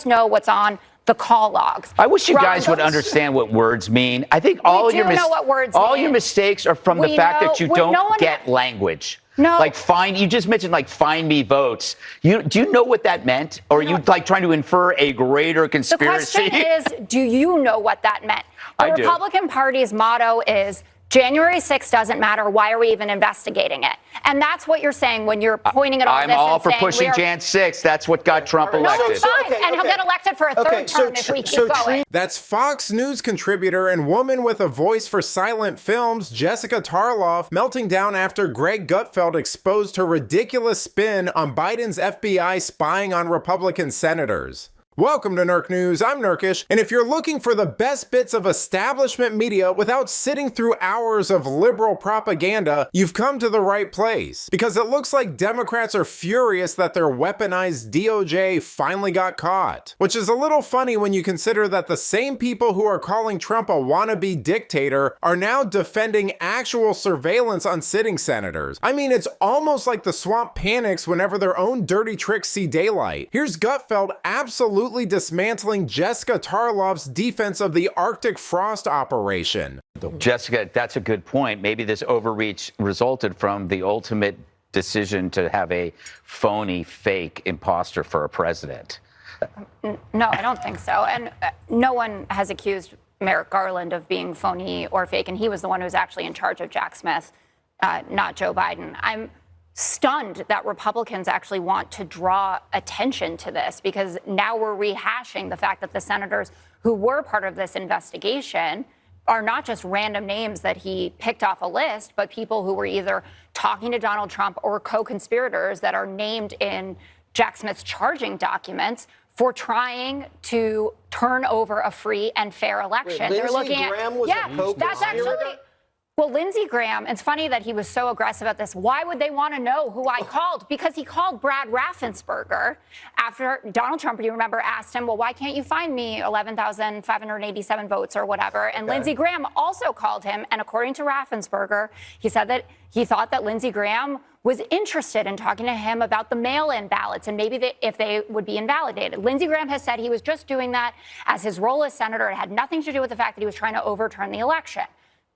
know what's on the call logs. I wish you guys would understand what words mean. I think all your mistakes are from the fact that you don't get language. No. Like you just mentioned like find me votes. Do you know what that meant? Or are you like trying to infer a greater conspiracy? The question is, do you know what that meant? The Republican Party's motto is January 6th doesn't matter. Why are we even investigating it? And that's what you're saying when you're pointing at all this. I'm all for pushing Jan 6. That's what got Trump elected. No, it's fine. And he'll get elected for a third term if we keep going. That's Fox News contributor and woman with a voice for silent films, Jessica Tarlov, melting down after Greg Gutfeld exposed her ridiculous spin on Biden's FBI spying on Republican senators. Welcome to Nerk News, I'm Nerkish, and if you're looking for the best bits of establishment media without sitting through hours of liberal propaganda, you've come to the right place. Because it looks like Democrats are furious that their weaponized DOJ finally got caught. Which is a little funny when you consider that the same people who are calling Trump a wannabe dictator are now defending actual surveillance on sitting senators. I mean, it's almost like the swamp panics whenever their own dirty tricks see daylight. Here's Gutfeld absolutely dismantling Jessica Tarlov's defense of the Arctic frost operation. Jessica, that's a good point. Maybe this overreach resulted from the ultimate decision to have a phony, fake imposter for a president. No, I don't think so. And no one has accused Merrick Garland of being phony or fake, and he was the one who was actually in charge of Jack Smith, not Joe Biden. I'm stunned that Republicans actually want to draw attention to this, because now we're rehashing the fact that the senators who were part of this investigation are not just random names that he picked off a list, but people who were either talking to Donald Trump or co-conspirators that are named in Jack Smith's charging documents for trying to turn over a free and fair election. Wait, Lindsey Graham was a co-conspirator? That's actually... Well, Lindsey Graham, it's funny that he was so aggressive at this. Why would they want to know who I called? Because he called Brad Raffensperger after Donald Trump, you remember, asked him, well, why can't you find me 11,587 votes or whatever? And Lindsey Graham also called him. And according to Raffensperger, he said that he thought that Lindsey Graham was interested in talking to him about the mail-in ballots and maybe if they would be invalidated. Lindsey Graham has said he was just doing that as his role as senator. It had nothing to do with the fact that he was trying to overturn the election.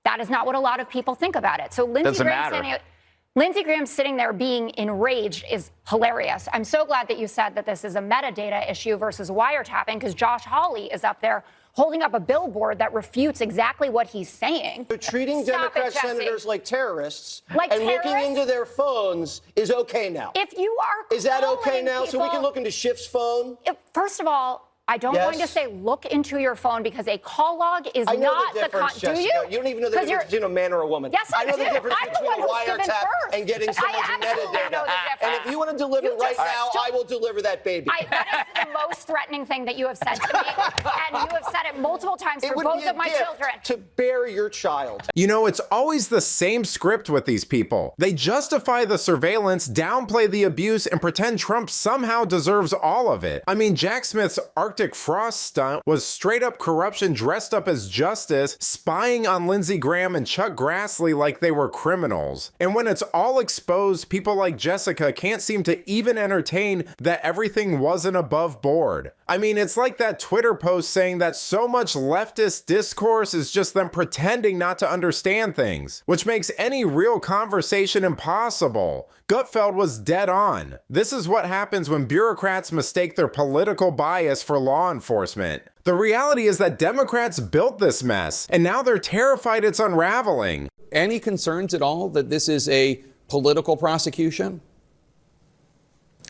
That is not what a lot of people think about it. So Lindsey Graham sitting there being enraged is hilarious. I'm so glad that you said that this is a metadata issue versus wiretapping, because Josh Hawley is up there holding up a billboard that refutes exactly what he's saying. So treating Democrat senators like terrorists and looking into their phones is okay now. If you are, is that okay now? So we can look into Schiff's phone? First of all, I don't want to say look into your phone, because a call log is not the difference, do you? You don't even know the difference between a man or a woman. Yes, I know do. the difference I'm between the a one who's wiretap and getting someone's metadata. And if you want to deliver right now, I will deliver that baby. That is the most threatening thing that you have said to me, and you have said it multiple times for both of my children. To bear your child. You know, it's always the same script with these people. They justify the surveillance, downplay the abuse, and pretend Trump somehow deserves all of it. I mean, Jack Smith's Arctic frost stunt was straight up corruption dressed up as justice, spying on Lindsey Graham and Chuck Grassley like they were criminals. And when it's all exposed, people like Jessica can't seem to even entertain that everything wasn't above board. I mean, it's like that Twitter post saying that so much leftist discourse is just them pretending not to understand things, which makes any real conversation impossible. Gutfeld was dead on. This is what happens when bureaucrats mistake their political bias for law enforcement. The reality is that Democrats built this mess, and now they're terrified it's unraveling. Any concerns at all that this is a political prosecution?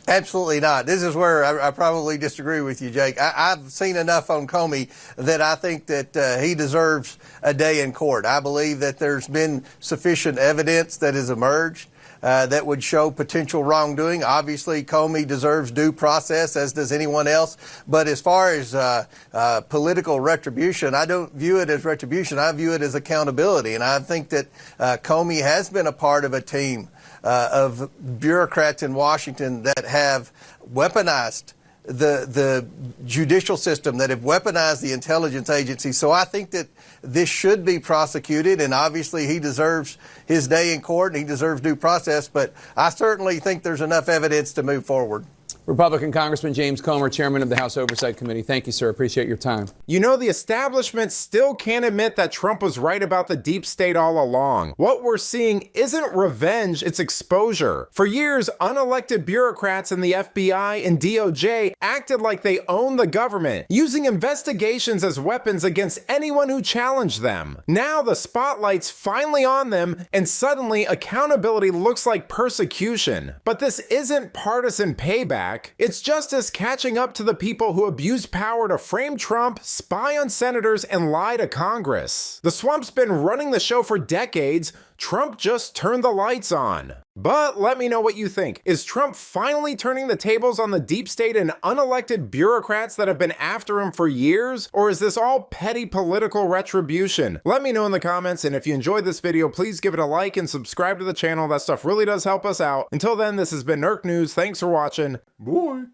Absolutely not. This is where I probably disagree with you, Jake. I've seen enough on Comey that I think that he deserves a day in court. I believe that there's been sufficient evidence that has emerged that would show potential wrongdoing. Obviously, Comey deserves due process, as does anyone else. But as far as political retribution, I don't view it as retribution. I view it as accountability. And I think that Comey has been a part of a team of bureaucrats in Washington that have weaponized the judicial system, that have weaponized the intelligence agency. So I think that this should be prosecuted, and obviously he deserves his day in court and he deserves due process, but I certainly think there's enough evidence to move forward. Republican Congressman James Comer, chairman of the House Oversight Committee. Thank you, sir. Appreciate your time. You know, the establishment still can't admit that Trump was right about the deep state all along. What we're seeing isn't revenge, it's exposure. For years, unelected bureaucrats in the FBI and DOJ acted like they owned the government, using investigations as weapons against anyone who challenged them. Now the spotlight's finally on them, and suddenly accountability looks like persecution. But this isn't partisan payback. It's justice catching up to the people who abused power to frame Trump, spy on senators, and lie to Congress. The swamp's been running the show for decades. Trump just turned the lights on. But let me know what you think. Is Trump finally turning the tables on the deep state and unelected bureaucrats that have been after him for years? Or is this all petty political retribution? Let me know in the comments, and if you enjoyed this video, please give it a like and subscribe to the channel. That stuff really does help us out. Until then, this has been Nerk News. Thanks for watching. Bye.